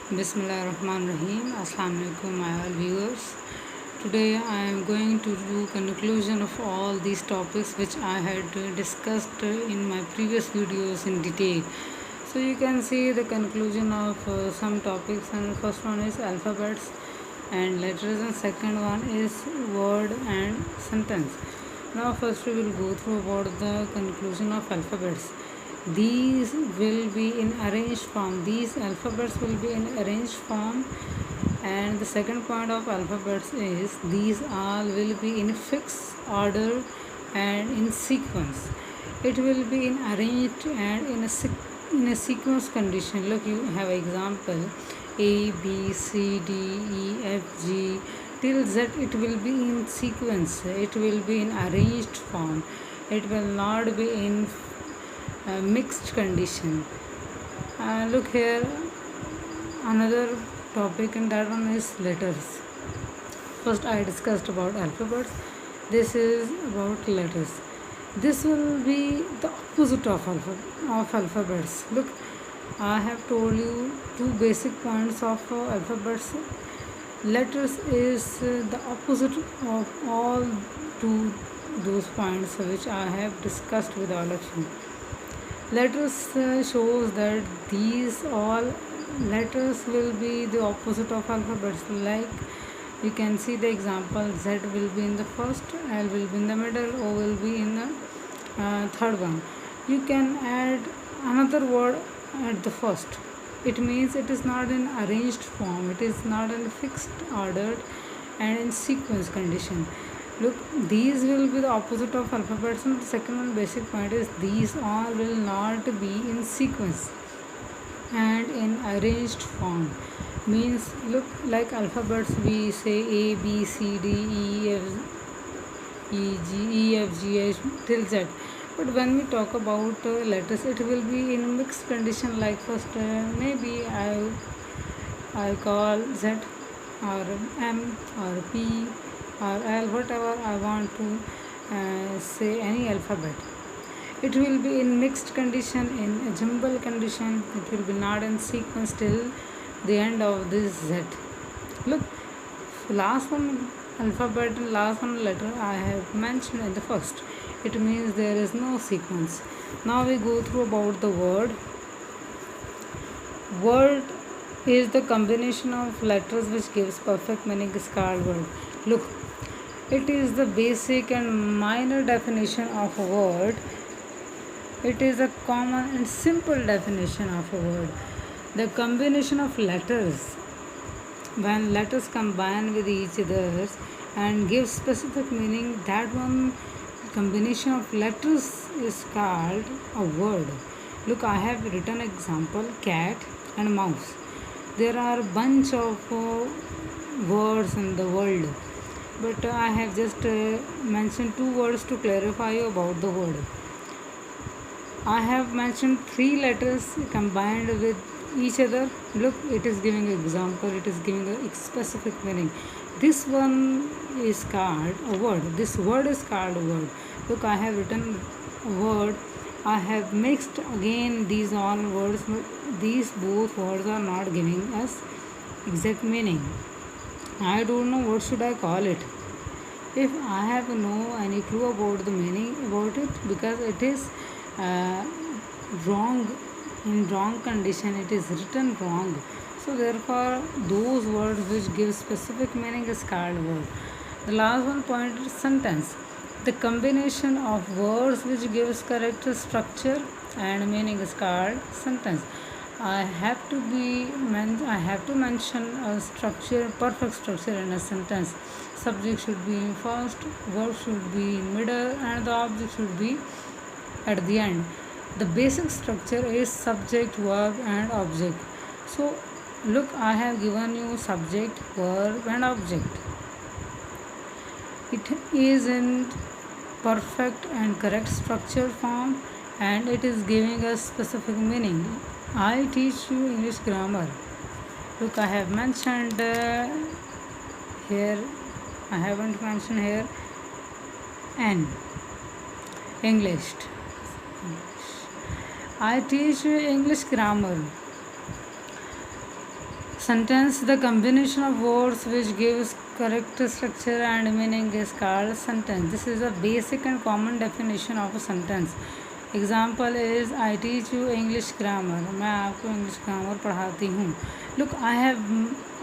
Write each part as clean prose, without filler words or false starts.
Bismillahirrahmanirrahim. Assalamu alaikum, my all viewers. Today I am going to do conclusion of all these topics which I had discussed in my previous videos in detail. So you can see the conclusion of some topics, and first one is alphabets and letters, and second one is word and sentence. Now first we will go through about the conclusion of alphabets. These will be in arranged form. These alphabets will be in arranged form. And the second point of alphabets is these all will be in fixed order and in sequence. It will be in arranged and in a sequence condition. Look, you have example A, B, C, D, E, F, G till Z. It will be in sequence. It will be in arranged form. It will not be in mixed condition. Look here, another topic, and that one is letters. First I discussed about alphabets. This is about letters. This will be the opposite of alphabets. Look, I have told you two basic points of alphabets. Letters is the opposite of all two those points which I have discussed with all of you. Letters shows that these all letters will be the opposite of alphabets. Like you can see the example, Z will be in the first, L will be in the middle, O will be in the third one. You can add another word at the first. It means it is not in arranged form, it is not in fixed order and in sequence condition. Look, these will be the opposite of alphabets, and the second one basic point is these all will not be in sequence and in arranged form. Means look, like alphabets we say A, B, C, D, E, F, G, H till Z. But when we talk about letters, it will be in mixed condition. Like first maybe I call Z or M or P or L, whatever I want to say, any alphabet. It will be in mixed condition, in a jumble condition. It will be not in sequence till the end of this Z. Look, last one alphabet and last one letter I have mentioned in the first. It means there is no sequence. Now we go through about the word. Word is the combination of letters which gives perfect meaning is called word. Look, it is the basic and minor definition of a word. It is a common and simple definition of a word. The combination of letters, when letters combine with each other and give specific meaning, that one combination of letters is called a word. Look, I have written example cat and mouse. There are a bunch of words in the world, but I have just mentioned two words to clarify about the word. I have mentioned three letters combined with each other. Look, it is giving an example, it is giving a specific meaning. This one is called a word. This word is called a word. Look, I have written a word. I have mixed again these all words. These both words are not giving us exact meaning. I don't know what should I call it. If I have no any clue about the meaning about it, because it is wrong, in wrong condition, it is written wrong. So therefore those words which give specific meaning is called word. The last one point is sentence. The combination of words which gives character, structure and meaning is called sentence. I have to mention a structure, perfect structure in a sentence. Subject should be in first, verb should be in middle, and the object should be at the end. The basic structure is subject, verb and object. So look, I have given you subject, verb and object. It is in perfect and correct structure form, and it is giving us specific meaning. I teach you English grammar. Look, I have mentioned here, I haven't mentioned here N, English. I teach you English grammar. Sentence, the combination of words which gives correct structure and meaning, is called sentence. This is a basic and common definition of a sentence. Example is, I teach you English grammar. मैं आपको English grammar पढ़ाती हूँ. Look, I have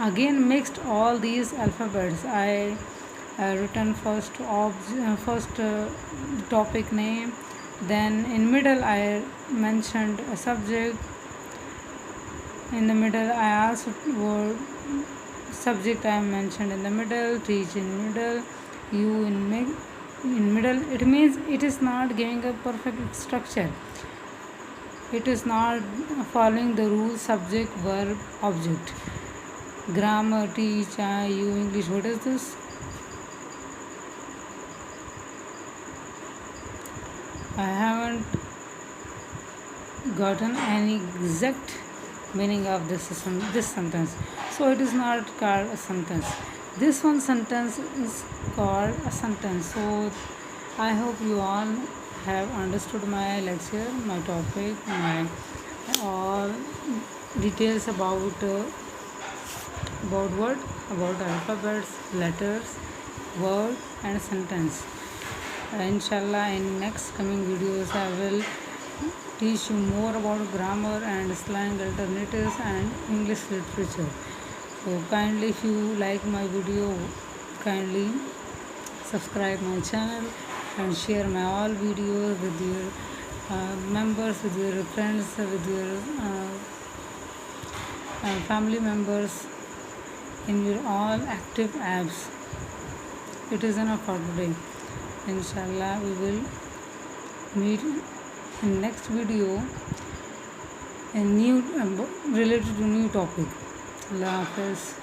again mixed all these alphabets. I written first topic name, then in middle I mentioned a subject. In the middle I also word subject I mentioned in the middle, teach in middle, you in middle. It means it is not giving a perfect structure. It is not following the rules subject verb object. Grammar, teach, I, you, English. What is this? I haven't gotten any exact meaning of this sentence, so it is not called a sentence. This one sentence is called a sentence. So I hope you all have understood my lecture, my topic, my all details about what, about alphabets, letters, word and sentence. Inshallah, in next coming videos I will teach you more about grammar and slang alternatives and English literature. So kindly, if you like my video, kindly subscribe my channel and share my all videos with your members, with your friends, with your family members in your all active apps. It is enough for today. Inshallah, we will meet in next video a new related to new topic. Allah Hafiz.